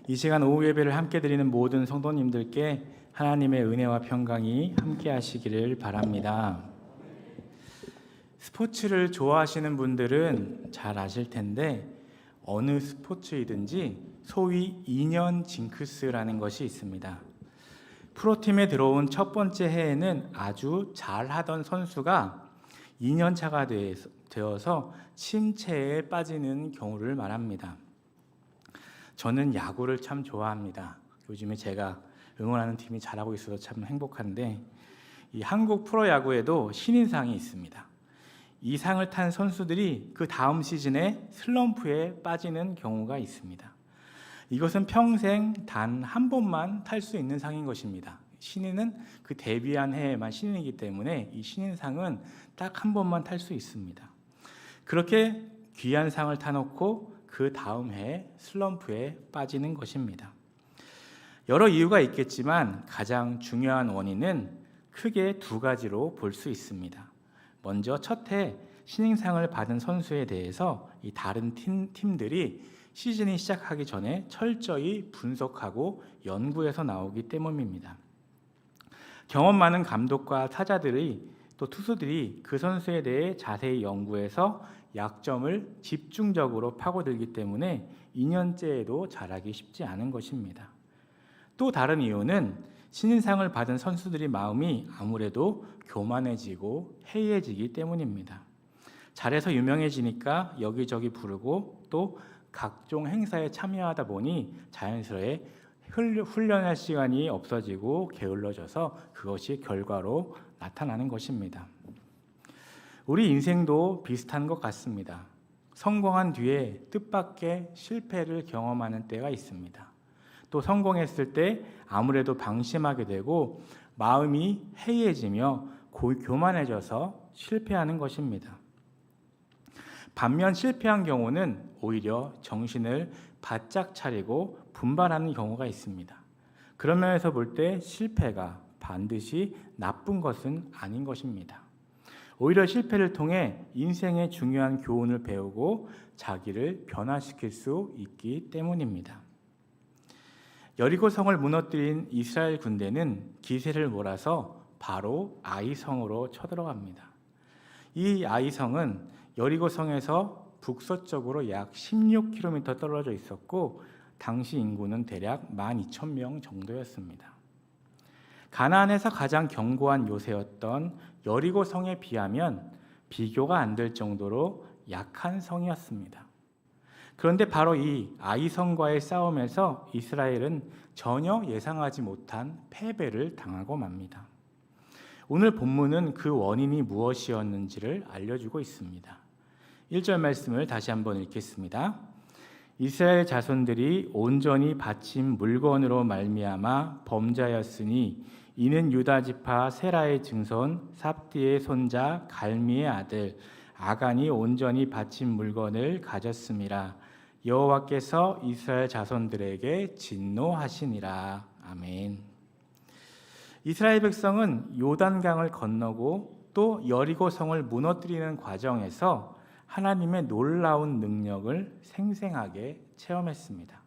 이 시간 오후 예배를 함께 드리는 모든 성도님들께 하나님의 은혜와 평강이 함께 하시기를 바랍니다. 스포츠를 좋아하시는 분들은 잘 아실 텐데 어느 스포츠이든지 소위 2년 징크스라는 것이 있습니다. 프로팀에 들어온 첫 번째 해에는 아주 잘하던 선수가 2년 차가 되어서 침체에 빠지는 경우를 말합니다. 저는 야구를 참 좋아합니다. 요즘에 제가 응원하는 팀이 잘하고 있어서 참 행복한데, 이 한국 프로야구에도 신인상이 있습니다. 이 상을 탄 선수들이 그 다음 시즌에 슬럼프에 빠지는 경우가 있습니다. 이것은 평생 단 한 번만 탈 수 있는 상인 것입니다. 신인은 그 데뷔한 해에만 신인이기 때문에 이 신인상은 딱 한 번만 탈 수 있습니다. 그렇게 귀한 상을 타놓고 그 다음 해에 슬럼프에 빠지는 것입니다. 여러 이유가 있겠지만 가장 중요한 원인은 크게 두 가지로 볼 수 있습니다. 먼저 첫 해 신인상을 받은 선수에 대해서 이 다른 팀들이 시즌이 시작하기 전에 철저히 분석하고 연구해서 나오기 때문입니다. 경험 많은 감독과 타자들이 또 투수들이 그 선수에 대해 자세히 연구해서 약점을 집중적으로 파고들기 때문에 2년째에도 잘하기 쉽지 않은 것입니다. 또 다른 이유는 신인상을 받은 선수들의 마음이 아무래도 교만해지고 해이해지기 때문입니다. 잘해서 유명해지니까 여기저기 부르고 또 각종 행사에 참여하다 보니 자연스레 훈련할 시간이 없어지고 게을러져서 그것이 결과로 나타나는 것입니다. 우리 인생도 비슷한 것 같습니다. 성공한 뒤에 뜻밖의 실패를 경험하는 때가 있습니다. 또 성공했을 때 아무래도 방심하게 되고 마음이 해이해지며 교만해져서 실패하는 것입니다. 반면 실패한 경우는 오히려 정신을 바짝 차리고 분발하는 경우가 있습니다. 그런 면에서 볼 때 실패가 반드시 나쁜 것은 아닌 것입니다. 오히려 실패를 통해 인생의 중요한 교훈을 배우고 자기를 변화시킬 수 있기 때문입니다. 여리고성을 무너뜨린 이스라엘 군대는 기세를 몰아서 바로 아이성으로 쳐들어갑니다. 이 아이성은 여리고성에서 북서쪽으로 약 16km 떨어져 있었고 당시 인구는 대략 12,000명 정도였습니다. 가나안에서 가장 견고한 요새였던 여리고성에 비하면 비교가 안 될 정도로 약한 성이었습니다. 그런데 바로 이 아이성과의 싸움에서 이스라엘은 전혀 예상하지 못한 패배를 당하고 맙니다. 오늘 본문은 그 원인이 무엇이었는지를 알려주고 있습니다. 1절 말씀을 다시 한번 읽겠습니다. 이스라엘 자손들이 온전히 바친 물건으로 말미암아 범죄하였으니 이는 유다 지파 세라의 증손 삽디의 손자 갈미의 아들 아간이 온전히 바친 물건을 가졌음이라. 여호와께서 이스라엘 자손들에게 진노하시니라. 아멘. 이스라엘 백성은 요단강을 건너고 또 여리고성을 무너뜨리는 과정에서 하나님의 놀라운 능력을 생생하게 체험했습니다.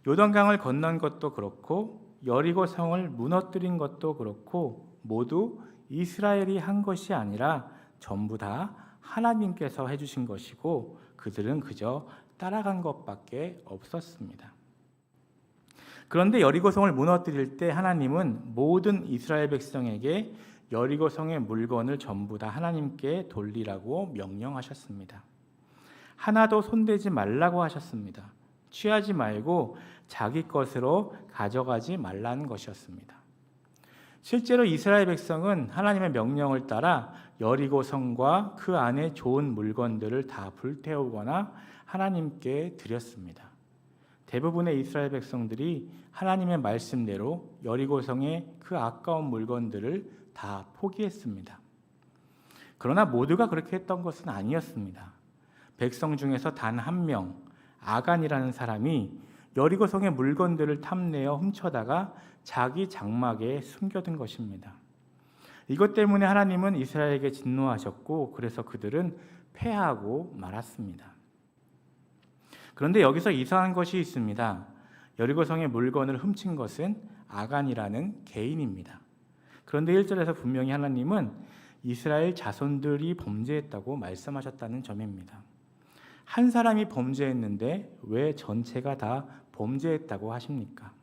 요단강을 건넌 것도 그렇고 여리고성을 무너뜨린 것도 그렇고 모두 이스라엘이 한 것이 아니라 전부 다 하나님께서 해주신 것이고 그들은 그저 따라간 것밖에 없었습니다. 그런데 여리고성을 무너뜨릴 때 하나님은 모든 이스라엘 백성에게 여리고성의 물건을 전부 다 하나님께 돌리라고 명령하셨습니다. 하나도 손대지 말라고 하셨습니다. 취하지 말고 자기 것으로 가져가지 말라는 것이었습니다. 실제로 이스라엘 백성은 하나님의 명령을 따라 여리고성과 그 안에 좋은 물건들을 다 불태우거나 하나님께 드렸습니다. 대부분의 이스라엘 백성들이 하나님의 말씀대로 여리고성의 그 아까운 물건들을 다 포기했습니다. 그러나 모두가 그렇게 했던 것은 아니었습니다. 백성 중에서 단 한 명, 아간이라는 사람이 여리고성의 물건들을 탐내어 훔쳐다가 자기 장막에 숨겨둔 것입니다. 이것 때문에 하나님은 이스라엘에게 진노하셨고 그래서 그들은 패하고 말았습니다. 그런데 여기서 이상한 것이 있습니다. 여리고성의 물건을 훔친 것은 아간이라는 개인입니다. 그런데 1절에서 분명히 하나님은 이스라엘 자손들이 범죄했다고 말씀하셨다는 점입니다. 한 사람이 범죄했는데 왜 전체가 다 범죄했다고 하십니까?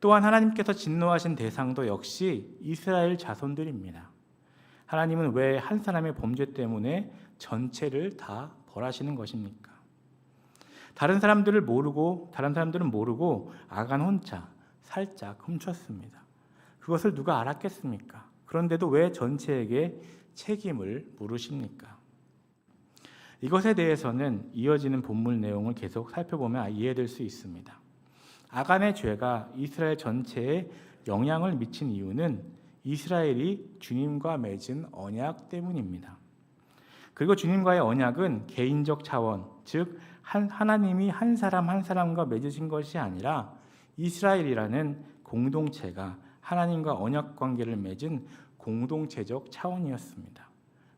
또한 하나님께서 진노하신 대상도 역시 이스라엘 자손들입니다. 하나님은 왜 한 사람의 범죄 때문에 전체를 다 벌하시는 것입니까? 다른 사람들은 모르고 아간 혼자 살짝 훔쳤습니다. 그것을 누가 알았겠습니까? 그런데도 왜 전체에게 책임을 물으십니까? 이것에 대해서는 이어지는 본문 내용을 계속 살펴보면 이해될 수 있습니다. 아간의 죄가 이스라엘 전체에 영향을 미친 이유는 이스라엘이 주님과 맺은 언약 때문입니다. 그리고 주님과의 언약은 개인적 차원, 즉 하나님이 한 사람 한 사람과 맺으신 것이 아니라 이스라엘이라는 공동체가 하나님과 언약 관계를 맺은 공동체적 차원이었습니다.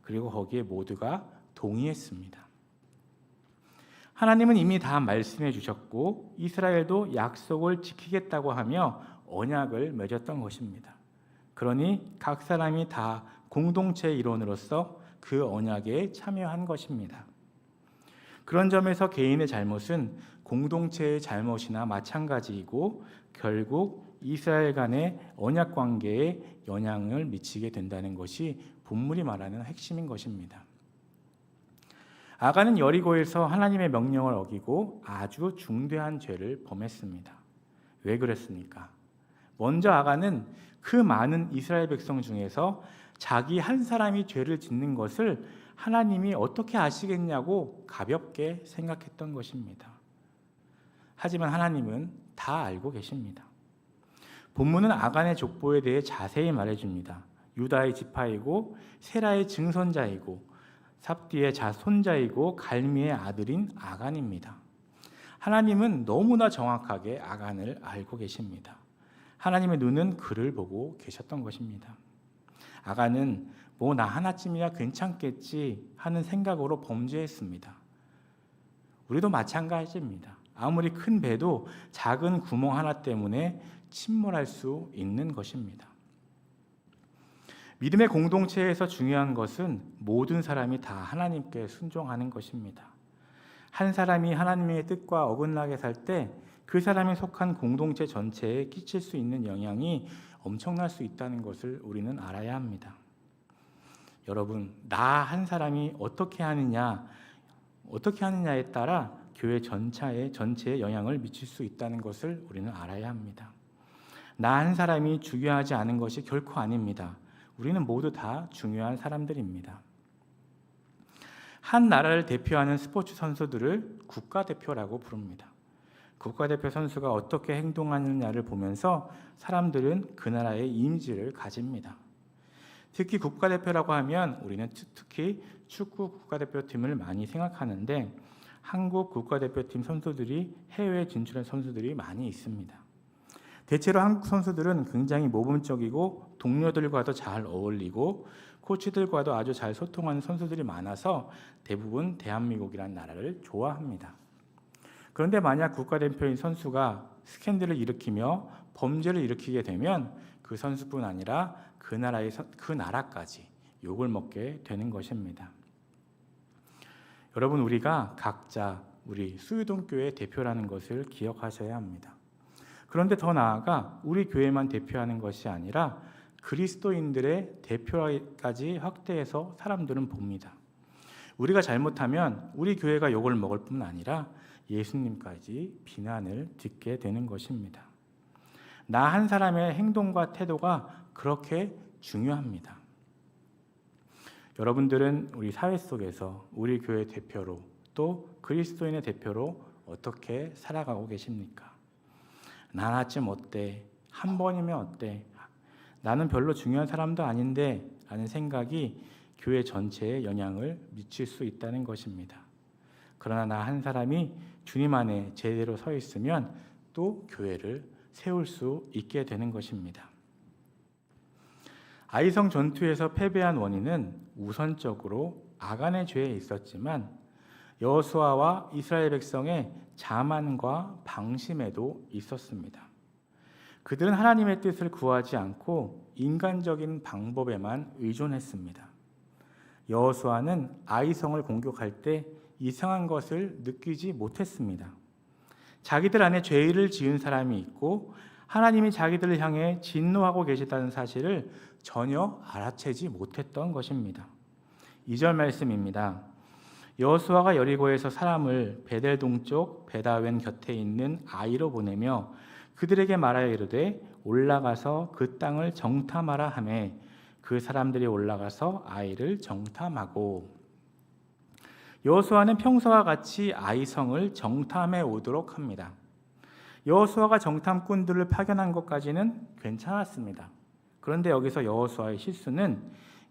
그리고 거기에 모두가 동의했습니다. 하나님은 이미 다 말씀해 주셨고 이스라엘도 약속을 지키겠다고 하며 언약을 맺었던 것입니다. 그러니 각 사람이 다 공동체의 일원으로서 그 언약에 참여한 것입니다. 그런 점에서 개인의 잘못은 공동체의 잘못이나 마찬가지이고 결국 이스라엘 간의 언약 관계에 영향을 미치게 된다는 것이 본문이 말하는 핵심인 것입니다. 아간은 여리고에서 하나님의 명령을 어기고 아주 중대한 죄를 범했습니다. 왜 그랬습니까? 먼저 아간은 그 많은 이스라엘 백성 중에서 자기 한 사람이 죄를 짓는 것을 하나님이 어떻게 아시겠냐고 가볍게 생각했던 것입니다. 하지만 하나님은 다 알고 계십니다. 본문은 아간의 족보에 대해 자세히 말해줍니다. 유다의 지파이고 세라의 증손자이고 삽디의 자손자이고 갈미의 아들인 아간입니다. 하나님은 너무나 정확하게 아간을 알고 계십니다. 하나님의 눈은 그를 보고 계셨던 것입니다. 아간은 뭐 나 하나쯤이야 괜찮겠지 하는 생각으로 범죄했습니다. 우리도 마찬가지입니다. 아무리 큰 배도 작은 구멍 하나 때문에 침몰할 수 있는 것입니다. 믿음의 공동체에서 중요한 것은 모든 사람이 다 하나님께 순종하는 것입니다. 한 사람이 하나님의 뜻과 어긋나게 살 때 그 사람이 속한 공동체 전체에 끼칠 수 있는 영향이 엄청날 수 있다는 것을 우리는 알아야 합니다. 여러분, 나 한 사람이 어떻게 하느냐에 따라 교회 전체에 영향을 미칠 수 있다는 것을 우리는 알아야 합니다. 나 한 사람이 중요하지 않은 것이 결코 아닙니다. 우리는 모두 다 중요한 사람들입니다. 한 나라를 대표하는 스포츠 선수들을 국가대표라고 부릅니다. 국가대표 선수가 어떻게 행동하느냐를 보면서 사람들은 그 나라의 이미지를 가집니다. 특히 국가대표라고 하면 우리는 특히 축구 국가대표팀을 많이 생각하는데 한국 국가대표팀 선수들이 해외에 진출한 선수들이 많이 있습니다. 대체로 한국 선수들은 굉장히 모범적이고 동료들과도 잘 어울리고 코치들과도 아주 잘 소통하는 선수들이 많아서 대부분 대한민국이라는 나라를 좋아합니다. 그런데 만약 국가대표인 선수가 스캔들을 일으키며 범죄를 일으키게 되면 그 선수뿐 아니라 그 나라까지 욕을 먹게 되는 것입니다. 여러분, 우리가 각자 우리 수유동교회 대표라는 것을 기억하셔야 합니다. 그런데 더 나아가 우리 교회만 대표하는 것이 아니라 그리스도인들의 대표까지 확대해서 사람들은 봅니다. 우리가 잘못하면 우리 교회가 욕을 먹을 뿐 아니라 예수님까지 비난을 듣게 되는 것입니다. 나 한 사람의 행동과 태도가 그렇게 중요합니다. 여러분들은 우리 사회 속에서 우리 교회 대표로 또 그리스도인의 대표로 어떻게 살아가고 계십니까? 나 하나쯤 어때? 한 번이면 어때? 나는 별로 중요한 사람도 아닌데 라는 생각이 교회 전체에 영향을 미칠 수 있다는 것입니다. 그러나 나 한 사람이 주님 안에 제대로 서 있으면 또 교회를 세울 수 있게 되는 것입니다. 아이성 전투에서 패배한 원인은 우선적으로 아간의 죄에 있었지만 여호수아와 이스라엘 백성의 자만과 방심에도 있었습니다. 그들은 하나님의 뜻을 구하지 않고 인간적인 방법에만 의존했습니다. 여호수아는 아이성을 공격할 때 이상한 것을 느끼지 못했습니다. 자기들 안에 죄를 지은 사람이 있고 하나님이 자기들을 향해 진노하고 계시다는 사실을 전혀 알아채지 못했던 것입니다. 2절 말씀입니다. 여호수아가 여리고에서 사람을 베델 동쪽 베다웬 곁에 있는 아이로 보내며 그들에게 말하여 이르되 올라가서 그 땅을 정탐하라 하매 그 사람들이 올라가서 아이를 정탐하고. 여호수아는 평소와 같이 아이성을 정탐해 오도록 합니다. 여호수아가 정탐꾼들을 파견한 것까지는 괜찮았습니다. 그런데 여기서 여호수아의 실수는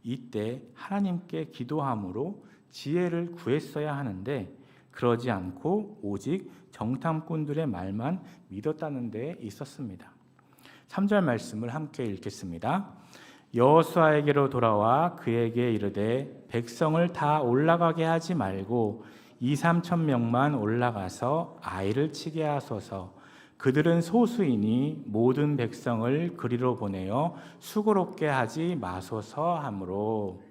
이때 하나님께 기도함으로 지혜를 구했어야 하는데 그러지 않고 오직 정탐꾼들의 말만 믿었다는 데 있었습니다. 3절 말씀을 함께 읽겠습니다. 여호수아에게로 돌아와 그에게 이르되 백성을 다 올라가게 하지 말고 2-3천 명만 올라가서 아이를 치게 하소서. 그들은 소수이니 모든 백성을 그리로 보내어 수고롭게 하지 마소서 하므로.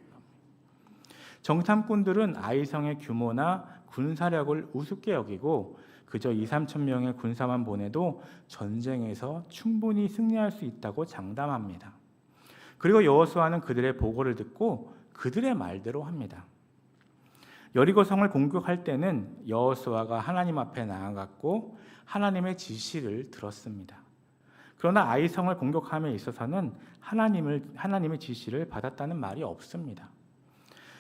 정탐꾼들은 아이성의 규모나 군사력을 우습게 여기고 그저 2-3천 명의 군사만 보내도 전쟁에서 충분히 승리할 수 있다고 장담합니다. 그리고 여호수아는 그들의 보고를 듣고 그들의 말대로 합니다. 여리고성을 공격할 때는 여호수아가 하나님 앞에 나아갔고 하나님의 지시를 들었습니다. 그러나 아이성을 공격함에 있어서는 하나님의 지시를 받았다는 말이 없습니다.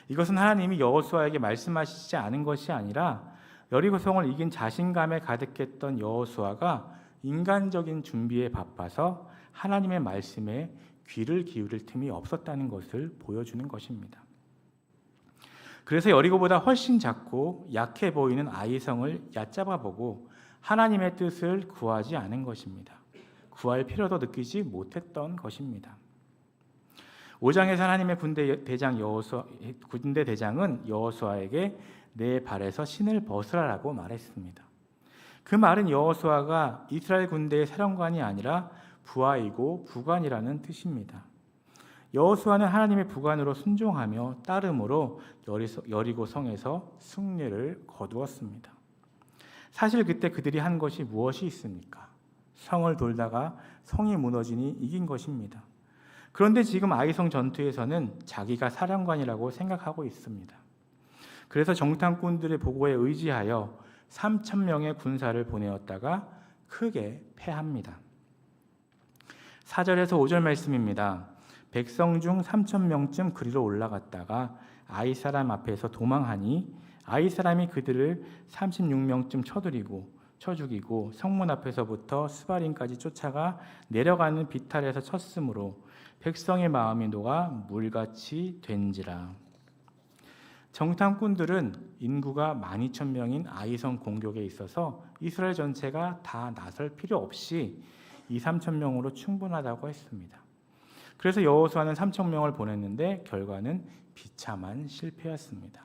이것은 하나님이 여호수아에게 말씀하시지 않은 것이 아니라 여리고성을 이긴 자신감에 가득했던 여호수아가 인간적인 준비에 바빠서 하나님의 말씀에 귀를 기울일 틈이 없었다는 것을 보여주는 것입니다. 그래서 여리고보다 훨씬 작고 약해 보이는 아이성을 얕잡아보고 하나님의 뜻을 구하지 않은 것입니다. 구할 필요도 느끼지 못했던 것입니다. 5장에서 하나님의 군대 대장은 여호수아에게 내 발에서 신을 벗으라라고 말했습니다. 그 말은 여호수아가 이스라엘 군대의 사령관이 아니라 부하이고 부관이라는 뜻입니다. 여호수아는 하나님의 부관으로 순종하며 따름으로 여리고 성에서 승리를 거두었습니다. 사실 그때 그들이 한 것이 무엇이 있습니까? 성을 돌다가 성이 무너지니 이긴 것입니다. 그런데 지금 아이성 전투에서는 자기가 사령관이라고 생각하고 있습니다. 그래서 정탐꾼들의 보고에 의지하여 3천 명의 군사를 보내었다가 크게 패합니다. 4절에서 5절 말씀입니다. 백성 중 3천 명쯤 그리로 올라갔다가 아이 사람 앞에서 도망하니 아이 사람이 그들을 36명쯤 쳐 죽이고 성문 앞에서부터 스바림까지 쫓아가 내려가는 비탈에서 쳤으므로 백성의 마음이 녹아 물같이 된지라. 정탐꾼들은 인구가 12,000명인 아이성 공격에 있어서 이스라엘 전체가 다 나설 필요 없이 2-3천 명으로 충분하다고 했습니다. 그래서 여호수아는 3천 명을 보냈는데 결과는 비참한 실패였습니다.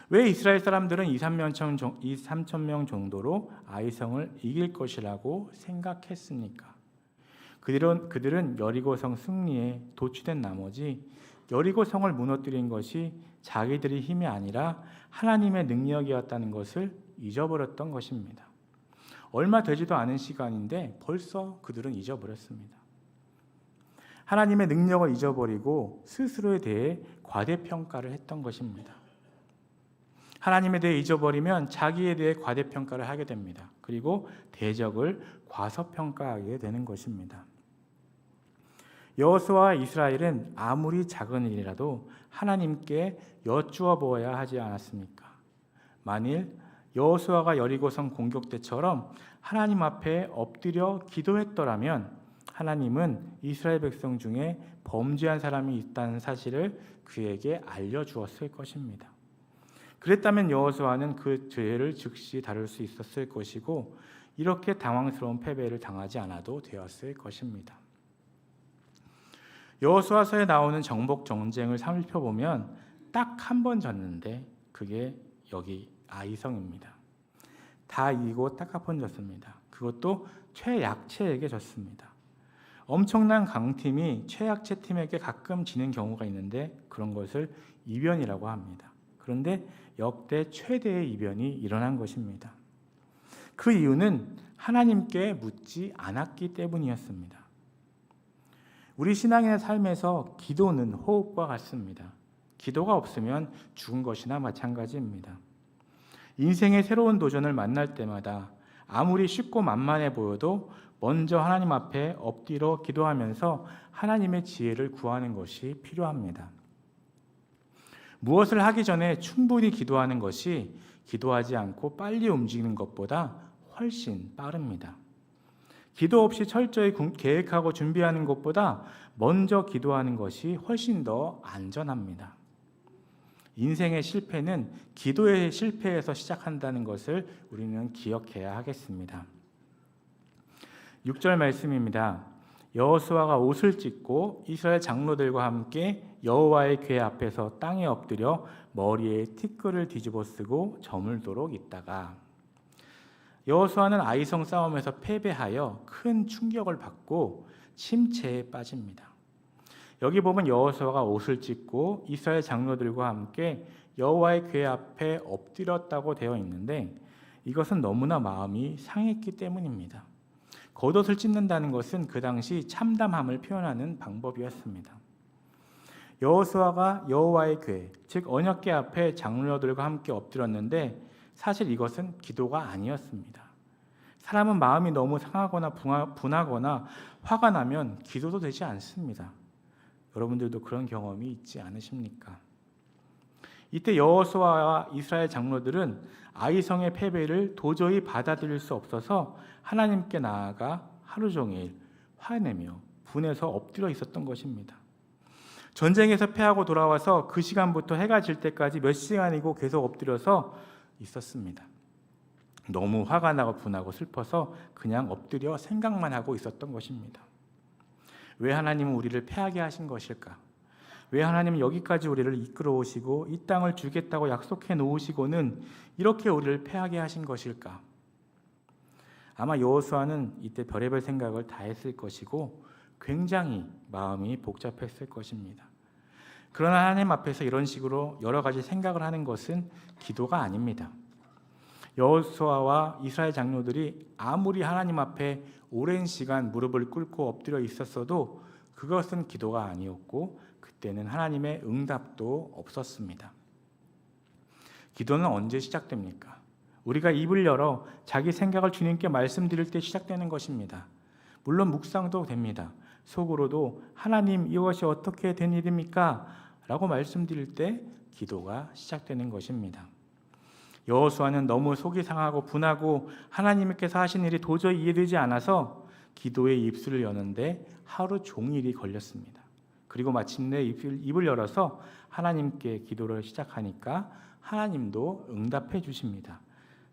왜 이스라엘 사람들은 2-3천 명 정도로 아이성을 이길 것이라고 생각했습니까? 그들은 여리고성 승리에 도취된 나머지 여리고성을 무너뜨린 것이 자기들의 힘이 아니라 하나님의 능력이었다는 것을 잊어버렸던 것입니다. 얼마 되지도 않은 시간인데 벌써 그들은 잊어버렸습니다. 하나님의 능력을 잊어버리고 스스로에 대해 과대평가를 했던 것입니다. 하나님에 대해 잊어버리면 자기에 대해 과대평가를 하게 됩니다. 그리고 대적을 과소평가하게 되는 것입니다. 여호수아와 이스라엘은 아무리 작은 일이라도 하나님께 여쭈어 보아야 하지 않았습니까? 만일 여호수아가 여리고성 공격 때처럼 하나님 앞에 엎드려 기도했더라면 하나님은 이스라엘 백성 중에 범죄한 사람이 있다는 사실을 그에게 알려주었을 것입니다. 그랬다면 여호수아는 그 죄를 즉시 다룰 수 있었을 것이고 이렇게 당황스러운 패배를 당하지 않아도 되었을 것입니다. 여호수아서에 나오는 정복 전쟁을 살펴보면 딱 한 번 졌는데 그게 여기 아이성입니다. 다 이기고 따가폰 졌습니다. 그것도 최약체에게 졌습니다. 엄청난 강팀이 최약체 팀에게 가끔 지는 경우가 있는데 그런 것을 이변이라고 합니다. 그런데 역대 최대의 이변이 일어난 것입니다. 그 이유는 하나님께 묻지 않았기 때문이었습니다. 우리 신앙인의 삶에서 기도는 호흡과 같습니다. 기도가 없으면 죽은 것이나 마찬가지입니다. 인생의 새로운 도전을 만날 때마다 아무리 쉽고 만만해 보여도 먼저 하나님 앞에 엎드려 기도하면서 하나님의 지혜를 구하는 것이 필요합니다. 무엇을 하기 전에 충분히 기도하는 것이 기도하지 않고 빨리 움직이는 것보다 훨씬 빠릅니다. 기도 없이 철저히 계획하고 준비하는 것보다 먼저 기도하는 것이 훨씬 더 안전합니다. 인생의 실패는 기도의 실패에서 시작한다는 것을 우리는 기억해야 하겠습니다. 6절 말씀입니다. 여호수아가 옷을 찢고 이스라엘 장로들과 함께 여호와의 궤 앞에서 땅에 엎드려 머리에 티끌을 뒤집어 쓰고 저물도록 있다가 여호수아는 아이성 싸움에서 패배하여 큰 충격을 받고 침체에 빠집니다. 여기 보면 여호수아가 옷을 찢고 이스라엘 장로들과 함께 여호와의 궤 앞에 엎드렸다고 되어 있는데 이것은 너무나 마음이 상했기 때문입니다. 겉옷을 찢는다는 것은 그 당시 참담함을 표현하는 방법이었습니다. 여호수아가 여호와의 궤, 즉 언약궤 앞에 장로들과 함께 엎드렸는데 사실 이것은 기도가 아니었습니다. 사람은 마음이 너무 상하거나 분하거나 화가 나면 기도도 되지 않습니다. 여러분들도 그런 경험이 있지 않으십니까? 이때 여호수아와 이스라엘 장로들은 아이성의 패배를 도저히 받아들일 수 없어서 하나님께 나아가 하루 종일 화내며 분해서 엎드려 있었던 것입니다. 전쟁에서 패하고 돌아와서 그 시간부터 해가 질 때까지 몇 시간이고 계속 엎드려서 있었습니다. 너무 화가 나고 분하고 슬퍼서 그냥 엎드려 생각만 하고 있었던 것입니다. 왜 하나님은 우리를 패하게 하신 것일까? 왜 하나님은 여기까지 우리를 이끌어 오시고 이 땅을 주겠다고 약속해 놓으시고는 이렇게 우리를 패하게 하신 것일까? 아마 여호수아는 이때 별의별 생각을 다 했을 것이고 굉장히 마음이 복잡했을 것입니다. 그러나 하나님 앞에서 이런 식으로 여러 가지 생각을 하는 것은 기도가 아닙니다. 여호수아와 이스라엘 장로들이 아무리 하나님 앞에 오랜 시간 무릎을 꿇고 엎드려 있었어도 그것은 기도가 아니었고 그때는 하나님의 응답도 없었습니다. 기도는 언제 시작됩니까? 우리가 입을 열어 자기 생각을 주님께 말씀드릴 때 시작되는 것입니다. 물론 묵상도 됩니다. 속으로도 하나님 이것이 어떻게 된 일입니까? 라고 말씀드릴 때 기도가 시작되는 것입니다. 여호수아는 너무 속이 상하고 분하고 하나님께서 하신 일이 도저히 이해되지 않아서 기도의 입술을 여는데 하루 종일이 걸렸습니다. 그리고 마침내 입을 열어서 하나님께 기도를 시작하니까 하나님도 응답해 주십니다.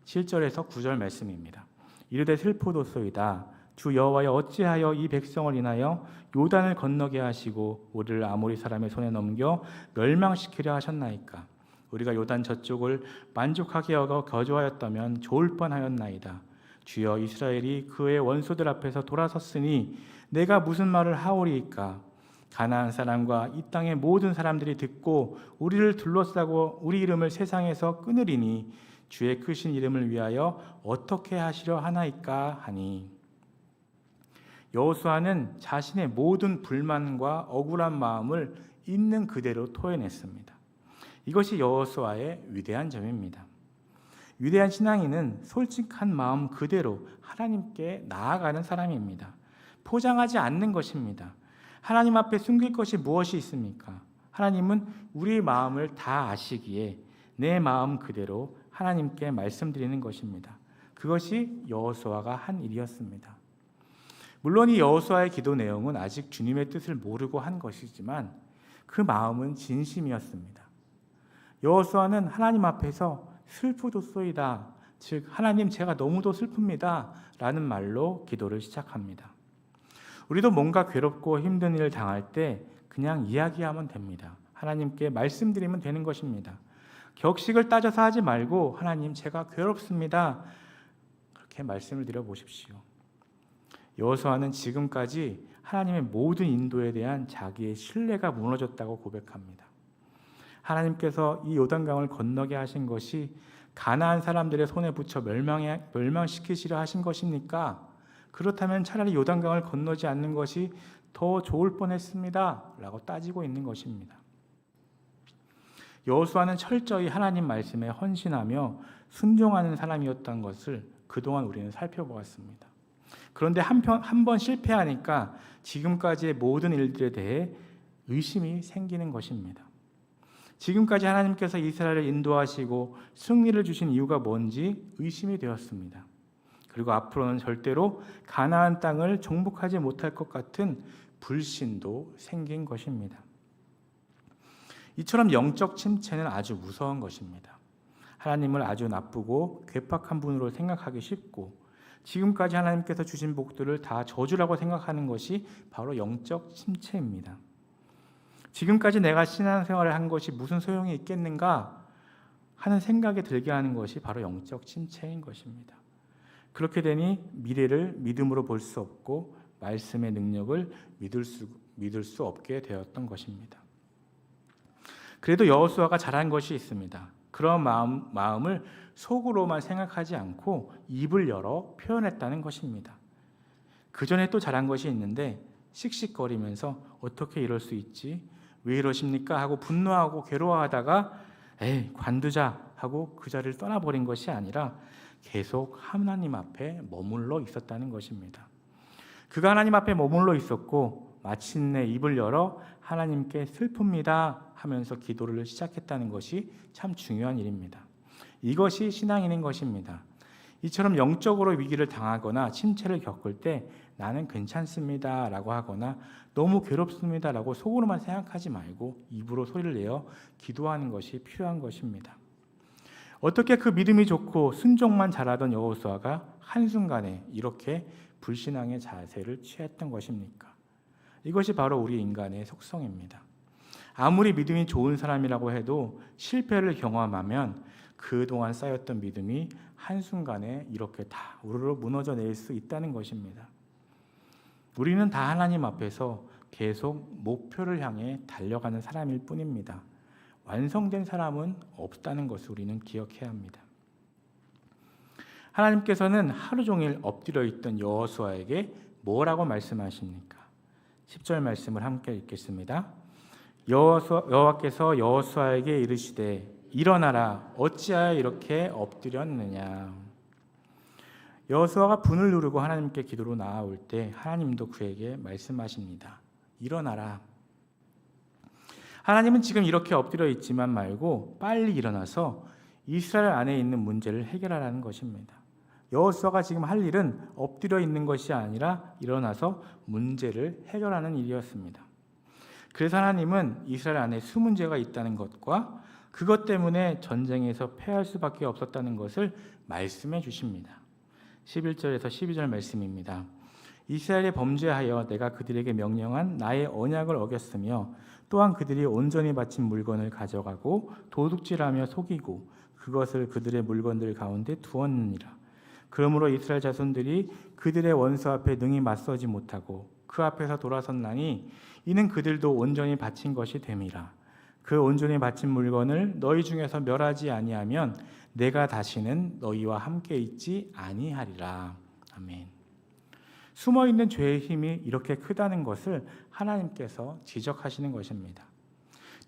7절에서 9절 말씀입니다. 이르되 슬프도소이다. 주 여호와여 어찌하여 이 백성을 인하여 요단을 건너게 하시고 우리를 아모리 사람의 손에 넘겨 멸망시키려 하셨나이까. 우리가 요단 저쪽을 만족하게 여겨 거주하였다면 좋을 뻔하였나이다. 주여 이스라엘이 그의 원수들 앞에서 돌아섰으니 내가 무슨 말을 하오리이까. 가나안 사람과 이 땅의 모든 사람들이 듣고 우리를 둘러싸고 우리 이름을 세상에서 끊으리니 주의 크신 이름을 위하여 어떻게 하시려 하나이까 하니. 여호수아는 자신의 모든 불만과 억울한 마음을 있는 그대로 토해냈습니다. 이것이 여호수아의 위대한 점입니다. 위대한 신앙인은 솔직한 마음 그대로 하나님께 나아가는 사람입니다. 포장하지 않는 것입니다. 하나님 앞에 숨길 것이 무엇이 있습니까? 하나님은 우리의 마음을 다 아시기에 내 마음 그대로 하나님께 말씀드리는 것입니다. 그것이 여호수아가 한 일이었습니다. 물론 이 여호수아의 기도 내용은 아직 주님의 뜻을 모르고 한 것이지만 그 마음은 진심이었습니다. 여호수아는 하나님 앞에서 슬프도소이다, 즉 하나님 제가 너무도 슬픕니다 라는 말로 기도를 시작합니다. 우리도 뭔가 괴롭고 힘든 일을 당할 때 그냥 이야기하면 됩니다. 하나님께 말씀드리면 되는 것입니다. 격식을 따져서 하지 말고 하나님 제가 괴롭습니다 이렇게 말씀을 드려보십시오. 여호수아는 지금까지 하나님의 모든 인도에 대한 자기의 신뢰가 무너졌다고 고백합니다. 하나님께서 이 요단강을 건너게 하신 것이 가나안 사람들의 손에 붙여 멸망시키시려 하신 것입니까? 그렇다면 차라리 요단강을 건너지 않는 것이 더 좋을 뻔했습니다 라고 따지고 있는 것입니다. 여호수아는 철저히 하나님 말씀에 헌신하며 순종하는 사람이었던 것을 그동안 우리는 살펴보았습니다. 그런데 한 번 실패하니까 지금까지의 모든 일들에 대해 의심이 생기는 것입니다. 지금까지 하나님께서 이스라엘을 인도하시고 승리를 주신 이유가 뭔지 의심이 되었습니다. 그리고 앞으로는 절대로 가나안 땅을 정복하지 못할 것 같은 불신도 생긴 것입니다. 이처럼 영적 침체는 아주 무서운 것입니다. 하나님을 아주 나쁘고 괴팍한 분으로 생각하기 쉽고 지금까지 하나님께서 주신 복들을 다 저주라고 생각하는 것이 바로 영적 침체입니다. 지금까지 내가 신앙생활을 한 것이 무슨 소용이 있겠는가 하는 생각이 들게 하는 것이 바로 영적 침체인 것입니다. 그렇게 되니 미래를 믿음으로 볼 수 없고 말씀의 능력을 믿을 수 없게 되었던 것입니다. 그래도 여호수아가 잘한 것이 있습니다. 그런 마음을 속으로만 생각하지 않고 입을 열어 표현했다는 것입니다. 그 전에 또 잘한 것이 있는데 씩씩거리면서 어떻게 이럴 수 있지? 왜 이러십니까? 하고 분노하고 괴로워하다가 에이 관두자 하고 그 자리를 떠나버린 것이 아니라 계속 하나님 앞에 머물러 있었다는 것입니다. 그가 하나님 앞에 머물러 있었고 마침내 입을 열어 하나님께 슬픕니다 하면서 기도를 시작했다는 것이 참 중요한 일입니다. 이것이 신앙인인 것입니다. 이처럼 영적으로 위기를 당하거나 침체를 겪을 때 나는 괜찮습니다 라고 하거나 너무 괴롭습니다 라고 속으로만 생각하지 말고 입으로 소리를 내어 기도하는 것이 필요한 것입니다. 어떻게 그 믿음이 좋고 순종만 잘하던 여호수아가 한순간에 이렇게 불신앙의 자세를 취했던 것입니까? 이것이 바로 우리 인간의 속성입니다. 아무리 믿음이 좋은 사람이라고 해도 실패를 경험하면 그동안 쌓였던 믿음이 한순간에 이렇게 다 우르르 무너져 내릴 수 있다는 것입니다. 우리는 다 하나님 앞에서 계속 목표를 향해 달려가는 사람일 뿐입니다. 완성된 사람은 없다는 것을 우리는 기억해야 합니다. 하나님께서는 하루 종일 엎드려 있던 여호수아에게 뭐라고 말씀하십니까? 10절 말씀을 함께 읽겠습니다. 여호와께서 여호수아에게 이르시되 일어나라 어찌하여 이렇게 엎드렸느냐. 여호수아가 분을 누르고 하나님께 기도로 나아올 때 하나님도 그에게 말씀하십니다. 일어나라. 하나님은 지금 이렇게 엎드려 있지만 말고 빨리 일어나서 이스라엘 안에 있는 문제를 해결하라는 것입니다. 여호수아가 지금 할 일은 엎드려 있는 것이 아니라 일어나서 문제를 해결하는 일이었습니다. 그래서 하나님은 이스라엘 안에 수문제가 있다는 것과 그것 때문에 전쟁에서 패할 수밖에 없었다는 것을 말씀해 주십니다. 11절에서 12절 말씀입니다. 이스라엘이 범죄하여 내가 그들에게 명령한 나의 언약을 어겼으며 또한 그들이 온전히 바친 물건을 가져가고 도둑질하며 속이고 그것을 그들의 물건들 가운데 두었느니라. 그러므로 이스라엘 자손들이 그들의 원수 앞에 능히 맞서지 못하고 그 앞에서 돌아섰나니 이는 그들도 온전히 바친 것이 됨이라. 그 온전히 바친 물건을 너희 중에서 멸하지 아니하면 내가 다시는 너희와 함께 있지 아니하리라. 아멘. 숨어있는 죄의 힘이 이렇게 크다는 것을 하나님께서 지적하시는 것입니다.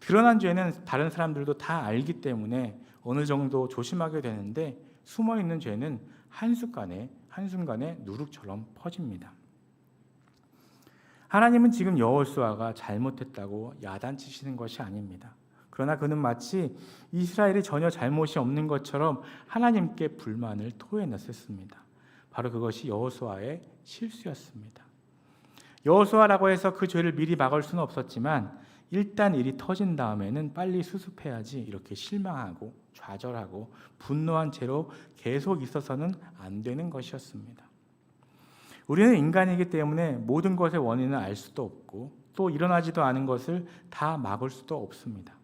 드러난 죄는 다른 사람들도 다 알기 때문에 어느 정도 조심하게 되는데 숨어있는 죄는 한순간에 누룩처럼 퍼집니다. 하나님은 지금 여호수아가 잘못했다고 야단치시는 것이 아닙니다. 그러나 그는 마치 이스라엘이 전혀 잘못이 없는 것처럼 하나님께 불만을 토해냈었습니다. 바로 그것이 여호수아의 실수였습니다. 여호수아라고 해서 그 죄를 미리 막을 수는 없었지만 일단 일이 터진 다음에는 빨리 수습해야지 이렇게 실망하고 좌절하고 분노한 채로 계속 있어서는 안 되는 것이었습니다. 우리는 인간이기 때문에 모든 것의 원인을 알 수도 없고 또 일어나지도 않은 것을 다 막을 수도 없습니다.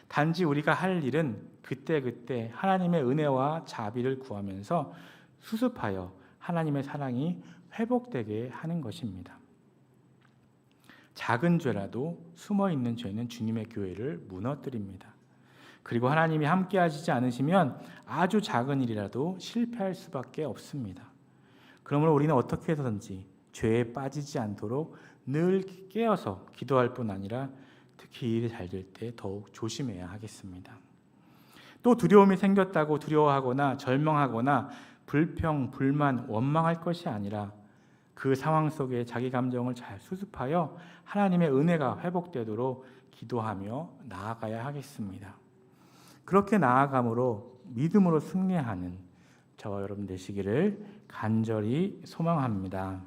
단지 우리가 할 일은 그때그때 하나님의 은혜와 자비를 구하면서 수습하여 하나님의 사랑이 회복되게 하는 것입니다. 작은 죄라도 숨어있는 죄는 주님의 교회를 무너뜨립니다. 그리고 하나님이 함께 하시지 않으시면 아주 작은 일이라도 실패할 수밖에 없습니다. 그러므로 우리는 어떻게 해서든지 죄에 빠지지 않도록 늘 깨어서 기도할 뿐 아니라 특히 일이 잘 될 때 더욱 조심해야 하겠습니다. 또 두려움이 생겼다고 두려워하거나 절망하거나 불평, 불만, 원망할 것이 아니라 그 상황 속에 자기 감정을 잘 수습하여 하나님의 은혜가 회복되도록 기도하며 나아가야 하겠습니다. 그렇게 나아감으로 믿음으로 승리하는 저와 여러분 되시기를 간절히 소망합니다.